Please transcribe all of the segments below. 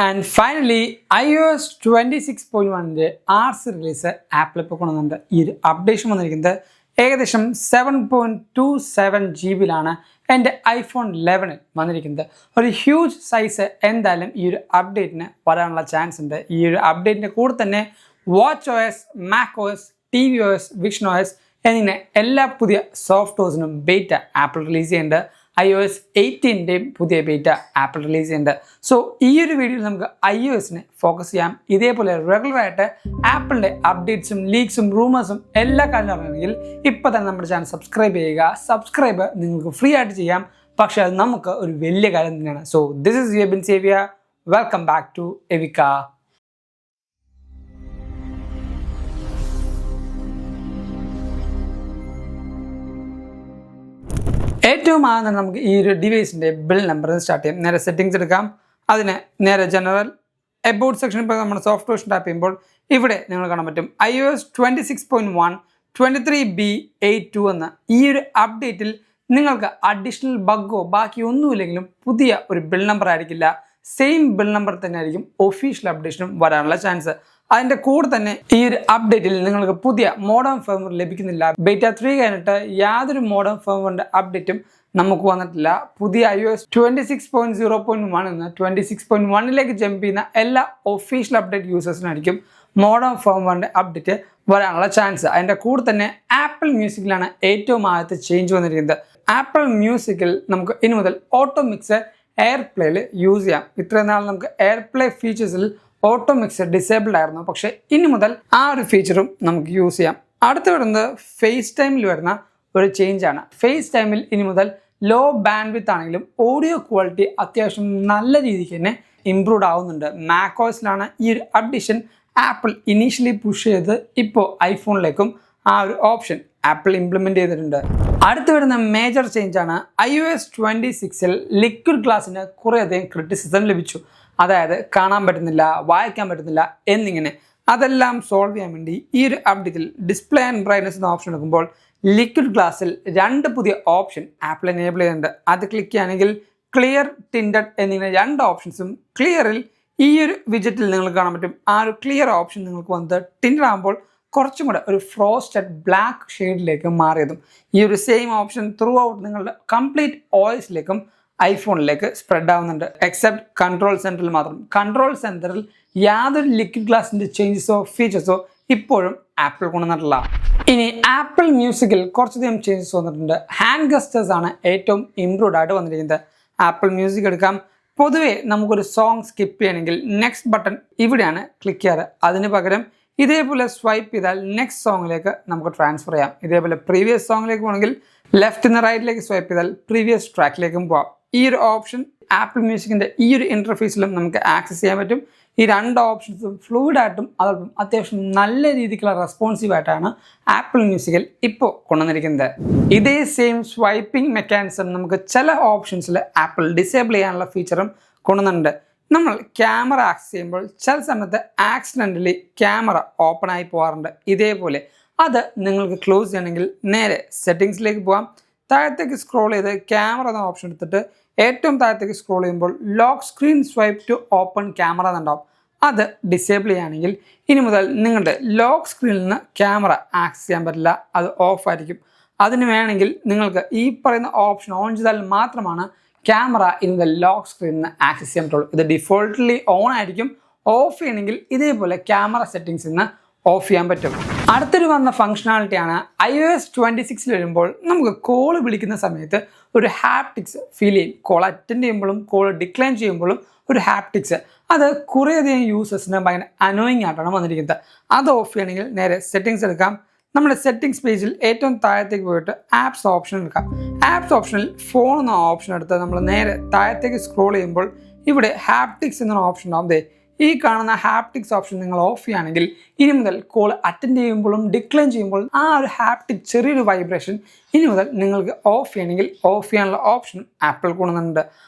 And finally iOS 26.1 RC release Apple ഇപ്പോൾ കൊണ്ടുവന്നുണ്ട്. ഈ ഒരു അപ്ഡേഷൻ വന്നിരിക്കുന്നത് ഏകദേശം 7.27 GB എൻ്റെ iPhone 11 വന്നിരിക്കുന്നത്. ഒരു ഹ്യൂജ് സൈസ് എന്തായാലും ഈ ഒരു അപ്ഡേറ്റിന് വരാനുള്ള ചാൻസ് ഉണ്ട്. ഈ ഒരു അപ്ഡേറ്റിൻ്റെ കൂടെ തന്നെ WatchOS, macOS, tvOS, visionOS എന്നിങ്ങനെ എല്ലാ പുതിയ സോഫ്റ്റ്വെയർസിനും ബേറ്റ ആപ്പിൾ റിലീസ് ചെയ്യുന്നുണ്ട്. iOS 18ൻ്റെയും പുതിയ ബേറ്റ ആപ്പിൾ റിലീസ് ചെയ്യുന്നുണ്ട്. സോ ഈ ഒരു വീഡിയോയിൽ നമുക്ക് iOSനെ ഫോക്കസ് ചെയ്യാം. ഇതേപോലെ റെഗുലറായിട്ട് ആപ്പിളിൻ്റെ അപ്ഡേറ്റ്സും ലീക്സും റൂമേഴ്സും എല്ലാ കാര്യങ്ങളും അറിയണമെങ്കിൽ ഇപ്പോൾ തന്നെ നമ്മുടെ ചാനൽ സബ്സ്ക്രൈബ് ചെയ്യുക. സബ്സ്ക്രൈബ് നിങ്ങൾക്ക് ഫ്രീ ആയിട്ട് ചെയ്യാം, പക്ഷേ അത് നമുക്ക് ഒരു വലിയ കാര്യം തന്നെയാണ്. So this is your Bin സേവിയ. Welcome back to Evika. ഏറ്റവും ആദ്യം നമുക്ക് ഈ ഒരു ഡിവൈസിൻ്റെ ബിൽ നമ്പർ സ്റ്റാർട്ട് ചെയ്യാം. നേരെ സെറ്റിങ്സ് എടുക്കാം. അതിന് നേരെ ജനറൽ എബൌട്ട് സെക്ഷൻ ഇപ്പോൾ നമ്മൾ സോഫ്റ്റ്വെയർ ടാപ്പ് ചെയ്യുമ്പോൾ ഇവിടെ നിങ്ങൾ കാണാൻ പറ്റും iOS 26.1 23B82 എന്ന ഈ ഒരു അപ്ഡേറ്റിൽ നിങ്ങൾക്ക് അഡീഷണൽ ബഗ്ഗോ ബാക്കി ഒന്നുമില്ലെങ്കിലും പുതിയ ഒരു ബിൽ നമ്പർ ആയിരിക്കില്ല. സെയിം ബിൽ നമ്പർ തന്നെ ആയിരിക്കും ഒഫീഷ്യൽ അപ്ഡേഷനും വരാനുള്ള ചാൻസ്. അതിൻ്റെ കൂടെ തന്നെ ഈ ഒരു അപ്ഡേറ്റിൽ നിങ്ങൾക്ക് പുതിയ മോഡേൺ ഫേംവെയർ ലഭിക്കുന്നില്ല. ബേറ്റ 3 കഴിഞ്ഞിട്ട് യാതൊരു മോഡേൺ ഫേംവെയറിൻ്റെ അപ്ഡേറ്റും നമുക്ക് വന്നിട്ടില്ല. പുതിയ iOS 26.0.1 എന്ന് 26.1ലേക്ക് ജമ്പ് ചെയ്യുന്ന എല്ലാ ഒഫീഷ്യൽ അപ്ഡേറ്റ് യൂസേഴ്സിനായിരിക്കും മോഡേൺ ഫേംവെയറിൻ്റെ അപ്ഡേറ്റ് വരാനുള്ള ചാൻസ്. അതിൻ്റെ കൂടെ തന്നെ ആപ്പിൾ മ്യൂസിക്കിലാണ് ഏറ്റവും ആദ്യത്തെ ചേഞ്ച് വന്നിരിക്കുന്നത്. ആപ്പിൾ മ്യൂസിക്കിൽ നമുക്ക് ഇനി മുതൽ ഓട്ടോ മിക്സ് എയർപ്ലേയിൽ യൂസ് ചെയ്യാം. ഇത്രയും നാൾ നമുക്ക് എയർപ്ലേ ഫീച്ചേഴ്സിൽ ഓട്ടോ മിക്സ് ഡിസേബിൾഡ് ആയിരുന്നു, പക്ഷേ ഇനി മുതൽ ആ ഒരു ഫീച്ചറും നമുക്ക് യൂസ് ചെയ്യാം. അടുത്ത് വരുന്നത് ഫേസ് ടൈമിൽ വരുന്ന ഒരു ചേഞ്ചാണ്. ഫേസ് ടൈമിൽ ഇനി മുതൽ ലോ ബാൻഡ് വിത്ത് ആണെങ്കിലും ഓഡിയോ ക്വാളിറ്റി അത്യാവശ്യം നല്ല രീതിക്ക് തന്നെ ഇംപ്രൂവ്ഡ് ആവുന്നുണ്ട്. മാക്കോസിലാണ് ഈ ഒരു അപ്ഡേഷൻ ആപ്പിൾ ഇനീഷ്യലി പുഷ് ചെയ്ത് ഇപ്പോൾ ഐഫോണിലേക്കും ആ ഒരു ഓപ്ഷൻ ആപ്പിൾ ഇംപ്ലിമെൻ്റ് ചെയ്തിട്ടുണ്ട്. അടുത്ത് വരുന്ന മേജർ ചേഞ്ചാണ് iOS 26ൽ ലിക്വിഡ് ഗ്ലാസിന് കുറേയധികം ക്രിറ്റിസിസം ലഭിച്ചു. അതായത് കാണാൻ പറ്റുന്നില്ല, വായിക്കാൻ പറ്റുന്നില്ല എന്നിങ്ങനെ. അതെല്ലാം സോൾവ് ചെയ്യാൻ വേണ്ടി ഈ ഒരു അപ്ഡേറ്റിൽ ഡിസ്പ്ലേ ആൻഡ് ബ്രൈറ്റ്നസ് എന്ന ഓപ്ഷൻ എടുക്കുമ്പോൾ ലിക്വിഡ് ഗ്ലാസ്സിൽ 2 പുതിയ ഓപ്ഷൻ ആപ്പിൾ എനേബിൾ ചെയ്യുന്നുണ്ട്. അത് ക്ലിക്ക് ചെയ്യുകയാണെങ്കിൽ ക്ലിയർ, ടിൻറ്റഡ് എന്നിങ്ങനെ 2 ഓപ്ഷൻസും ക്ലിയറിൽ ഈ ഒരു വിജറ്റിൽ നിങ്ങൾക്ക് കാണാൻ പറ്റും. ആ ഒരു ക്ലിയർ ഓപ്ഷൻ നിങ്ങൾക്ക് വന്നത് ടിൻറ്റഡ് ആകുമ്പോൾ കുറച്ചും കൂടെ ഒരു ഫ്രോസ്റ്റഡ് ബ്ലാക്ക് ഷെയ്ഡിലേക്ക് മാറിയതും ഈ ഒരു സെയിം ഓപ്ഷൻ ത്രൂ ഔട്ട് നിങ്ങളുടെ കംപ്ലീറ്റ് ഓയിസിലേക്കും ഐഫോണിലേക്ക് സ്പ്രെഡ് ആവുന്നുണ്ട്. എക്സെപ്റ്റ് കൺട്രോൾ സെൻറ്ററിൽ മാത്രം. കൺട്രോൾ സെൻറ്ററിൽ യാതൊരു ലിക്വിഡ് ഗ്ലാസിൻ്റെ ചേഞ്ചസോ ഫീച്ചേഴ്സോ ഇപ്പോഴും ആപ്പിൾ കൊണ്ടുവന്നിട്ടില്ല. ഇനി ആപ്പിൾ മ്യൂസിക്കിൽ കുറച്ചധികം ചേഞ്ചസ് വന്നിട്ടുണ്ട്. ഹാൻഡ് ഗസ്റ്റേഴ്സ് ആണ് ഏറ്റവും ഇംപ്രൂവ്ഡ് ആയിട്ട് വന്നിരിക്കുന്നത്. ആപ്പിൾ മ്യൂസിക് എടുക്കാം. പൊതുവേ നമുക്കൊരു സോങ് സ്കിപ്പ് ചെയ്യണമെങ്കിൽ നെക്സ്റ്റ് ബട്ടൺ ഇവിടെയാണ് ക്ലിക്ക് ചെയ്യാറ്. അതിന് പകരം ഇതേപോലെ സ്വൈപ്പ് ചെയ്താൽ നെക്സ്റ്റ് സോങ്ങിലേക്ക് നമുക്ക് ട്രാൻസ്ഫർ ചെയ്യാം. ഇതേപോലെ പ്രീവിയസ് സോങ്ങിലേക്ക് പോകണമെങ്കിൽ ലെഫ്റ്റ് നിന്ന് റൈറ്റിലേക്ക് സ്വൈപ്പ് ചെയ്താൽ പ്രീവിയസ് ട്രാക്കിലേക്കും പോകാം. ഈ ഒരു ഓപ്ഷൻ ആപ്പിൾ മ്യൂസിക്കിൻ്റെ ഈ ഒരു ഇൻ്റർഫേസിലും നമുക്ക് ആക്സസ് ചെയ്യാൻ പറ്റും. ഈ 2 ഓപ്ഷൻസും ഫ്ലൂയിഡായിട്ടും അതോടൊപ്പം അത്യാവശ്യം നല്ല രീതിക്കുള്ള റെസ്പോൺസീവായിട്ടാണ് ആപ്പിൾ മ്യൂസിക്കിൽ ഇപ്പോൾ കൊണ്ടുവന്നിരിക്കുന്നത്. ഇതേ സെയിം സ്വൈപ്പിംഗ് മെക്കാനിസം നമുക്ക് ചില ഓപ്ഷൻസിൽ ആപ്പിൾ ഡിസേബിൾ ചെയ്യാനുള്ള ഫീച്ചറും കൊണ്ടുവന്നിട്ടുണ്ട്. നമ്മൾ ക്യാമറ ആക്സസ് ചെയ്യുമ്പോൾ ചില സമയത്ത് ആക്സിഡൻ്റലി ക്യാമറ ഓപ്പൺ ആയി പോകാറുണ്ട്. ഇതേപോലെ അത് നിങ്ങൾക്ക് ക്ലോസ് ചെയ്യണമെങ്കിൽ നേരെ സെറ്റിങ്സിലേക്ക് പോകാം. താഴത്തേക്ക് സ്ക്രോൾ ചെയ്ത് ക്യാമറ എന്ന ഓപ്ഷൻ എടുത്തിട്ട് ഏറ്റവും താഴത്തേക്ക് സ്ക്രോൾ ചെയ്യുമ്പോൾ lock screen swipe to open camera എന്നുണ്ടാവും. അത് ഡിസേബിൾ ചെയ്യുകയാണെങ്കിൽ ഇനി മുതൽ നിങ്ങളുടെ ലോക്ക് സ്ക്രീനിൽ നിന്ന് ക്യാമറ ആക്സസ് ചെയ്യാൻ പറ്റില്ല, അത് ഓഫ് ആയിരിക്കും. അതിന് വേണമെങ്കിൽ നിങ്ങൾക്ക് ഈ പറയുന്ന ഓപ്ഷൻ ഓൺ ചെയ്താൽ മാത്രമാണ് ക്യാമറ ഇനി മുതൽ ലോക്ക് സ്ക്രീനിൽ നിന്ന് ആക്സസ് ചെയ്യാൻ പറ്റുള്ളൂ. ഇത് ഡിഫോൾട്ട്ലി ഓൺ ആയിരിക്കും. ഓഫ് ചെയ്യണമെങ്കിൽ ഇതേപോലെ ക്യാമറ സെറ്റിങ്സിൽ നിന്ന് ഓഫ് ചെയ്യാൻ പറ്റും. അടുത്തൊരു വന്ന ഫംഗ്ഷനാലിറ്റിയാണ് iOS 26ൽ വരുമ്പോൾ നമുക്ക് കോൾ വിളിക്കുന്ന സമയത്ത് ഒരു ഹാപ്റ്റിക്സ് ഫീൽ ചെയ്യും. കോൾ അറ്റൻഡ് ചെയ്യുമ്പോഴും കോൾ ഡിക്ലൈൻ ചെയ്യുമ്പോഴും ഒരു ഹാപ്റ്റിക്സ്. അത് കുറേയധികം യൂസേഴ്സിന് ഭയങ്കര അനോയിങ് ആയിട്ടാണ് വന്നിരിക്കുന്നത്. അത് ഓഫ് ചെയ്യണമെങ്കിൽ നേരെ സെറ്റിങ്സ് എടുക്കാം. നമ്മുടെ സെറ്റിങ്സ് പേജിൽ ഏറ്റവും താഴത്തേക്ക് പോയിട്ട് ആപ്സ് ഓപ്ഷൻ എടുക്കാം. ആപ്സ് ഓപ്ഷനിൽ ഫോൺ എന്ന ഓപ്ഷൻ എടുത്ത് നമ്മൾ നേരെ താഴത്തേക്ക് സ്ക്രോൾ ചെയ്യുമ്പോൾ ഇവിടെ ഹാപ്റ്റിക്സ് എന്ന ഓപ്ഷൻ ഉണ്ടാവും. ഈ കാണുന്ന ഹാപ്റ്റിക്സ് ഓപ്ഷൻ നിങ്ങൾ ഓഫ് ചെയ്യുകയാണെങ്കിൽ ഇനി മുതൽ കോൾ അറ്റൻഡ് ചെയ്യുമ്പോഴും ഡിക്ലൈൻ ചെയ്യുമ്പോഴും ആ ഒരു ഹാപ്റ്റിക് ചെറിയൊരു വൈബ്രേഷൻ ഇനി മുതൽ നിങ്ങൾക്ക് ഓഫ് ചെയ്യണമെങ്കിൽ ഓഫ് ചെയ്യാനുള്ള ഓപ്ഷൻ ആപ്പിൾ കൊണ്ടുവന്നിട്ടുണ്ട്.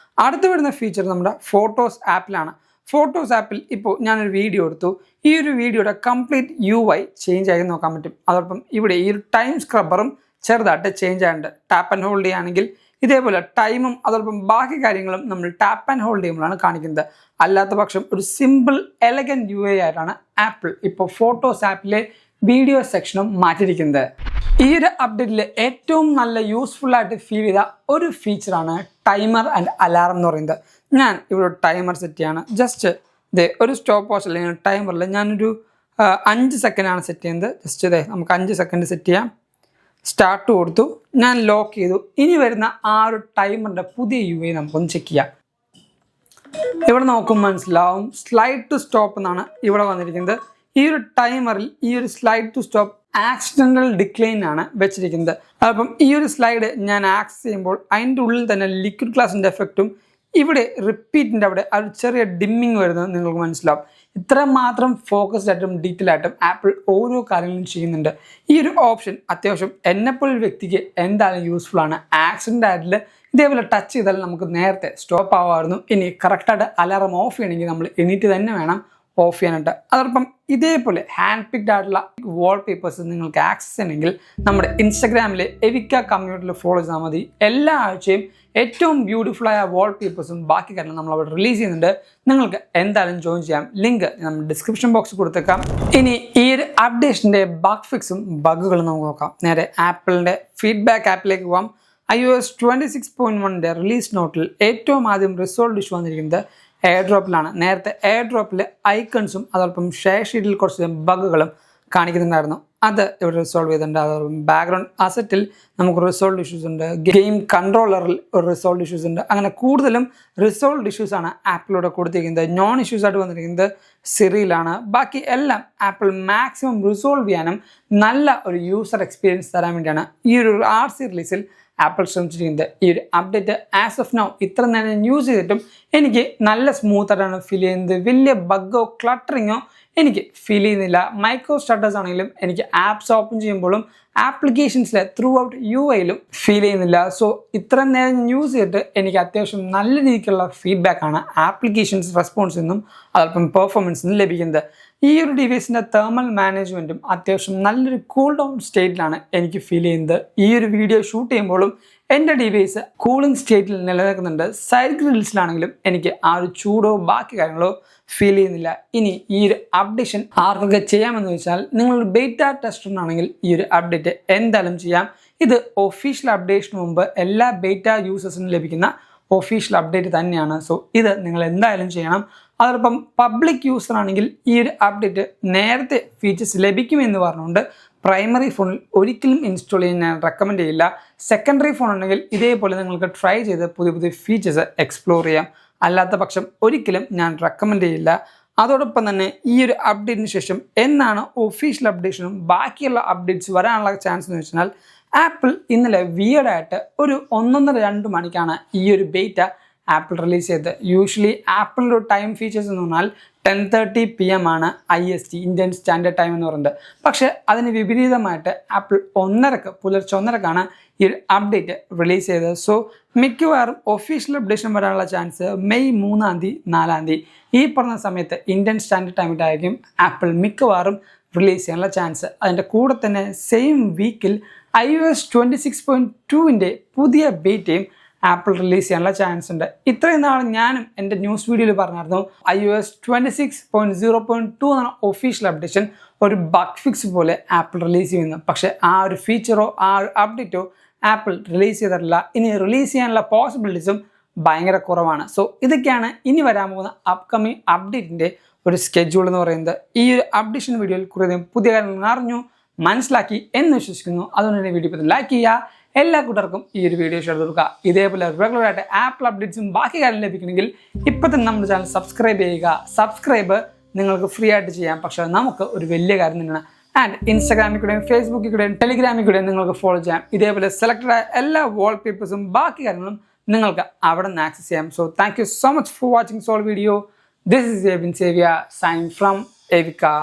അടുത്ത് വരുന്ന ഫീച്ചർ നമ്മുടെ ഫോട്ടോസ് ആപ്പിലാണ്. ഫോട്ടോസ് ആപ്പിൽ ഇപ്പോൾ ഞാനൊരു വീഡിയോ എടുത്തു. ഈ ഒരു വീഡിയോയുടെ കംപ്ലീറ്റ് UI ചേഞ്ച് ആയി നോക്കാൻ പറ്റും. അതോടൊപ്പം ഇവിടെ ഈ ഒരു ടൈം സ്ക്രബ്ബറും ചെറുതായിട്ട് ചേഞ്ച് ആയിട്ടുണ്ട്. ടാപ്പ് ആൻഡ് ഹോൾഡ് ചെയ്യുകയാണെങ്കിൽ ഇതേപോലെ ടൈമും അതോടൊപ്പം ബാക്കി കാര്യങ്ങളും നമ്മൾ ടാപ്പ് ആൻഡ് ഹോൾഡ് ചെയ്യുമ്പോഴാണ് കാണിക്കുന്നത്. അല്ലാത്ത പക്ഷം ഒരു സിമ്പിൾ എലഗൻറ്റ് UI ആയിട്ടാണ് ആപ്പിൾ ഇപ്പോൾ ഫോട്ടോസ് ആപ്പിലെ വീഡിയോ സെക്ഷനും മാറ്റിയിരിക്കുന്നത്. ഈ ഒരു അപ്ഡേറ്റിൽ ഏറ്റവും നല്ല യൂസ്ഫുൾ ആയിട്ട് ഫീൽ ചെയ്ത ഒരു ഫീച്ചറാണ് ടൈമർ ആൻഡ് അലാറം എന്ന് പറയുന്നത്. ഞാൻ ഇവിടെ ടൈമർ സെറ്റ് ചെയ്യാണ്. ജസ്റ്റ് ഒരു സ്റ്റോപ്പ് വാച്ച് അല്ലെങ്കിൽ ടൈമറിൽ ഞാനൊരു 5 സെക്കൻഡാണ് സെറ്റ് ചെയ്യുന്നത്. ജസ്റ്റ് നമുക്ക് 5 സെക്കൻഡ് സെറ്റ് ചെയ്യാം. സ്റ്റാർട്ട് കൊടുത്തു, ഞാൻ ലോക്ക് ചെയ്തു. ഇനി വരുന്ന ആ ഒരു ടൈമറിൻ്റെ പുതിയ UI നമുക്കൊന്ന് ചെക്ക് ചെയ്യാം. ഇവിടെ നോക്കുമ്പോൾ മനസ്സിലാവും സ്ലൈഡ് ടു സ്റ്റോപ്പ് എന്നാണ് ഇവിടെ വന്നിരിക്കുന്നത്. ഈ ഒരു ടൈമറിൽ ഈ ഒരു slide to stop accidental decline ആണ് വെച്ചിരിക്കുന്നത്. അപ്പം ഈ ഒരു സ്ലൈഡ് ഞാൻ ആക്സസ് ചെയ്യുമ്പോൾ അതിൻ്റെ ഉള്ളിൽ തന്നെ ലിക്വിഡ് ഗ്ലാസിൻ്റെ എഫക്റ്റും ഇവിടെ റിപ്പീറ്റിൻ്റെ അവിടെ ഒരു ചെറിയ ഡിമ്മിങ് വരുന്നത് നിങ്ങൾക്ക് മനസ്സിലാവും. ഇത്രമാത്രം ഫോക്കസ്ഡ് ആയിട്ടും ഡീറ്റെയിൽ ആയിട്ടും ആപ്പിൾ ഓരോ കാര്യങ്ങളും ചെയ്യുന്നുണ്ട്. ഈ ഒരു ഓപ്ഷൻ അത്യാവശ്യം എന്നെപ്പോലൊരു വ്യക്തിക്ക് എന്തായാലും യൂസ്ഫുൾ ആണ്. ആക്സിഡൻ്റ് ആയിട്ട് ഇതേപോലെ ടച്ച് ചെയ്താൽ നമുക്ക് നേരത്തെ സ്റ്റോപ്പ് ആവാമായിരുന്നു. ഇനി കറക്റ്റായിട്ട് അലാറം ഓഫ് ചെയ്യണമെങ്കിൽ നമ്മൾ എണീറ്റ് തന്നെ വേണം ഓഫ് ചെയ്യാനായിട്ട്. അതോടൊപ്പം ഇതേപോലെ ഹാൻഡ് പിക്ഡ് ആയിട്ടുള്ള വാൾപേപ്പേഴ്സ് നിങ്ങൾക്ക് ആക്സസ് ചെയ്യണമെങ്കിൽ നമ്മുടെ ഇൻസ്റ്റഗ്രാമിലെ എവിക്ക കമ്മ്യൂണിറ്റിയിൽ ഫോളോ ചെയ്താൽ മതി. എല്ലാ ആഴ്ചയും ഏറ്റവും ബ്യൂട്ടിഫുൾ ആയ വാൾപേപ്പേഴ്സും ബാക്കി കാര്യങ്ങളും നമ്മൾ അവിടെ റിലീസ് ചെയ്യുന്നുണ്ട്. നിങ്ങൾക്ക് എന്തായാലും ജോയിൻ ചെയ്യാം. ലിങ്ക് നമ്മൾ ഡിസ്ക്രിപ്ഷൻ ബോക്സിൽ കൊടുത്തേക്കാം. ഇനി ഈ ഒരു അപ്ഡേഷൻ്റെ ബഗ് ഫിക്സും ബഗ്ഗുകളും നമുക്ക് നോക്കാം. നേരെ ആപ്പിളിൻ്റെ ഫീഡ്ബാക്ക് ആപ്പിലേക്ക് പോകാം. iOS 26.1 റിലീസ് നോട്ടിൽ ഏറ്റവും ആദ്യം റിസോൾവ് ഇഷ്യൂ വന്നിരിക്കുന്നത് എയർ ഡ്രോപ്പിലാണ്. നേരത്തെ എയർ ഡ്രോപ്പിൽ ഐക്കൺസും അതോടൊപ്പം ഷെയർ ഷീറ്റിൽ കുറച്ച് ബഗ്ഗുകളും കാണിക്കുന്നുണ്ടായിരുന്നു. അത് ഇവിടെ റിസോൾവ് ചെയ്തിട്ടുണ്ട്. അതോടൊപ്പം ബാക്ക്ഗ്രൗണ്ട് അസറ്റിൽ നമുക്ക് റിസോൾവ് ഇഷ്യൂസ് ഉണ്ട്. ഗെയിം കൺട്രോളറിൽ ഒരു റിസോൾവ് ഇഷ്യൂസ് ഉണ്ട്. അങ്ങനെ കൂടുതലും റിസോൾവ് ഇഷ്യൂസ് ആണ് ആപ്പിലൂടെ കൊടുത്തിരിക്കുന്നത്. നോൺ ഇഷ്യൂസ് ആയിട്ട് വന്നിരിക്കുന്നത് സിറിയിലാണ്. ബാക്കി എല്ലാം ആപ്പിൾ മാക്സിമം റിസോൾവ് ചെയ്യാനും നല്ല ഒരു യൂസർ എക്സ്പീരിയൻസ് തരാൻ വേണ്ടിയാണ് ഈ ഒരു RC റിലീസിൽ ആപ്പിൾ ശ്രമിച്ചിരിക്കുന്നത്. ഈ ഒരു അപ്ഡേറ്റ് ആസ് ഓഫ് നൗ ഇത്ര നേരം യൂസ് ചെയ്തിട്ടും എനിക്ക് നല്ല സ്മൂത്തായിട്ടാണ് ഫീൽ ചെയ്യുന്നത്. വലിയ ബഗ്ഗോ ക്ലട്ടറിങ്ങോ എനിക്ക് ഫീൽ ചെയ്യുന്നില്ല. മൈക്രോ സ്റ്റാർട്ടേഴ്സ് ആണെങ്കിലും എനിക്ക് ആപ്സ് ഓപ്പൺ ചെയ്യുമ്പോഴും ആപ്ലിക്കേഷൻസിലെ ത്രൂ ഔട്ട് UIയിലും ഫീൽ ചെയ്യുന്നില്ല. സോ ഇത്ര നേരം യൂസ് ചെയ്തിട്ട് എനിക്ക് അത്യാവശ്യം നല്ല രീതിക്കുള്ള ഫീഡ്ബാക്കാണ് ആപ്ലിക്കേഷൻസ് റെസ്പോൺസിൽ നിന്നും അതോടൊപ്പം പെർഫോമൻസിൽ നിന്നും ലഭിക്കുന്നത്. ഈ ഒരു ഡിവൈസിൻ്റെ തെർമൽ മാനേജ്മെൻറ്റും അത്യാവശ്യം നല്ലൊരു കൂൾ ഡൗൺ സ്റ്റേറ്റിലാണ് എനിക്ക് ഫീൽ ചെയ്യുന്നത്. ഈ ഒരു വീഡിയോ ഷൂട്ട് ചെയ്യുമ്പോഴും എൻ്റെ ഡിവൈസ് കൂളിംഗ് സ്റ്റേറ്റിൽ നിലനിൽക്കുന്നുണ്ട്. സൈഡ് ഗ്രിൽസിലാണെങ്കിലും എനിക്ക് ആ ഒരു ചൂടോ ബാക്കി കാര്യങ്ങളോ ഫീൽ ചെയ്യുന്നില്ല. ഇനി ഈ ഒരു അപ്ഡേഷൻ ആർക്കൊക്കെ ചെയ്യാമെന്ന് വെച്ചാൽ നിങ്ങളൊരു ബീറ്റ ടെസ്റ്ററിനാണെങ്കിൽ ഈ ഒരു അപ്ഡേറ്റ് എന്തായാലും ചെയ്യാം. ഇത് ഒഫീഷ്യൽ അപ്ഡേഷന് മുമ്പ് എല്ലാ ബീറ്റ യൂസേഴ്സിനും ലഭിക്കുന്ന ഒഫീഷ്യൽ അപ്ഡേറ്റ് തന്നെയാണ്. സോ ഇത് നിങ്ങൾ എന്തായാലും ചെയ്യണം. അതോടൊപ്പം പബ്ലിക് യൂസർ ആണെങ്കിൽ ഈ ഒരു അപ്ഡേറ്റ് നേരത്തെ ഫീച്ചേഴ്സ് ലഭിക്കുമെന്ന് പറഞ്ഞുകൊണ്ട് പ്രൈമറി ഫോണിൽ ഒരിക്കലും ഇൻസ്റ്റാൾ ചെയ്യാൻ ഞാൻ റെക്കമെൻഡ് ചെയ്യില്ല. സെക്കൻഡറി ഫോൺ ഉണ്ടെങ്കിൽ ഇതേപോലെ നിങ്ങൾക്ക് ട്രൈ ചെയ്ത് പുതിയ പുതിയ ഫീച്ചേഴ്സ് എക്സ്പ്ലോർ ചെയ്യാം. അല്ലാത്ത പക്ഷം ഒരിക്കലും ഞാൻ റെക്കമെൻഡ് ചെയ്യില്ല. അതോടൊപ്പം തന്നെ ഈ ഒരു അപ്ഡേറ്റിന് ശേഷം എന്നാണ് ഒഫീഷ്യൽ അപ്ഡേഷനും ബാക്കിയുള്ള അപ്ഡേറ്റ്സ് വരാനുള്ള ചാൻസ് എന്ന് വെച്ചാൽ ആപ്പിൾ ഇന്നലെ വിയർഡായിട്ട് ഒരു 1.5-2 മണിക്കാണ് ഈ ഒരു ബീറ്റ ആപ്പിൾ റിലീസ് ചെയ്തത്. യൂഷ്വലി ആപ്പിളിൻ്റെ ഒരു ടൈം ഫീച്ചേഴ്സ് എന്ന് പറഞ്ഞാൽ 10:30 PM ആണ് IST ഇന്ത്യൻ സ്റ്റാൻഡേർഡ് ടൈം എന്ന് പറയുന്നത്. പക്ഷേ അതിന് വിപരീതമായിട്ട് ആപ്പിൾ പുലർച്ചെ 1:30 ഈ ഒരു അപ്ഡേറ്റ് റിലീസ് ചെയ്തത്. സോ മിക്കവാറും ഒഫീഷ്യൽ അപ്ഡേഷൻ വരാനുള്ള ചാൻസ് മെയ് 3 4 ഈ പറഞ്ഞ സമയത്ത് ഇന്ത്യൻ സ്റ്റാൻഡേർഡ് ടൈമിലായിരിക്കും ആപ്പിൾ മിക്കവാറും റിലീസ് ചെയ്യാനുള്ള ചാൻസ്. അതിൻ്റെ കൂടെ തന്നെ സെയിം വീക്കിൽ iOS 26.2 പുതിയ ബീറ്റയും ആപ്പിൾ റിലീസ് ചെയ്യാനുള്ള ചാൻസ് ഉണ്ട്. ഇത്രയും നാൾ ഞാനും എൻ്റെ ന്യൂസ് വീഡിയോയിൽ പറഞ്ഞായിരുന്നു iOS 26.0.2 എന്ന ഒഫീഷ്യൽ അപ്ഡേഷൻ ഒരു ബഗ് ഫിക്സ് പോലെ ആപ്പിൾ റിലീസ് ചെയ്യുന്നു. പക്ഷേ ആ ഒരു ഫീച്ചറോ ആ ഒരു അപ്ഡേറ്റോ ആപ്പിൾ റിലീസ് ചെയ്തിട്ടില്ല. ഇനി റിലീസ് ചെയ്യാനുള്ള പോസിബിലിറ്റീസും ഭയങ്കര കുറവാണ്. സോ ഇതൊക്കെയാണ് ഇനി വരാൻ പോകുന്ന അപ്കമിങ് അപ്ഡേറ്റിൻ്റെ ഒരു സ്കെഡ്യൂൾ എന്ന് പറയുന്നത്. ഈ ഒരു അപ്ഡേഷൻ വീഡിയോയിൽ കുറേ പുതിയ കാര്യങ്ങൾ അറിഞ്ഞു മനസ്സിലാക്കി എന്ന് വിശ്വസിക്കുന്നു. അതുകൊണ്ട് തന്നെ വീഡിയോ ലൈക്ക് ചെയ്യുക. എല്ലാ കൂട്ടർക്കും ഈ ഒരു വീഡിയോ ഷെയർ കൊടുക്കുക. ഇതേപോലെ റെഗുലറായിട്ട് ആപ്പിൾ അപ്ഡേറ്റ്സും ബാക്കി കാര്യം ലഭിക്കണമെങ്കിൽ ഇപ്പോൾ തന്നെ നമ്മുടെ ചാനൽ സബ്സ്ക്രൈബ് ചെയ്യുക. സബ്സ്ക്രൈബ് നിങ്ങൾക്ക് ഫ്രീ ആയിട്ട് ചെയ്യാം. പക്ഷേ നമുക്ക് ഒരു വലിയ കാര്യം തന്നെയാണ്. ആൻഡ് ഇൻസ്റ്റാഗ്രാമിൽ കൂടെയും ഫേസ്ബുക്കിൽ കൂടെയും ടെലിഗ്രാമിൽ കൂടെയും നിങ്ങൾക്ക് ഫോളോ ചെയ്യാം. ഇതേപോലെ സെലക്റ്റഡ് ആയ എല്ലാ വാൾപേപ്പേഴ്സും ബാക്കി കാര്യങ്ങളും നിങ്ങൾക്ക് അവിടെ നിന്ന് ആക്സസ് ചെയ്യാം. So thank you so much for watching soul video. This is Evin Xavier signing from Evica.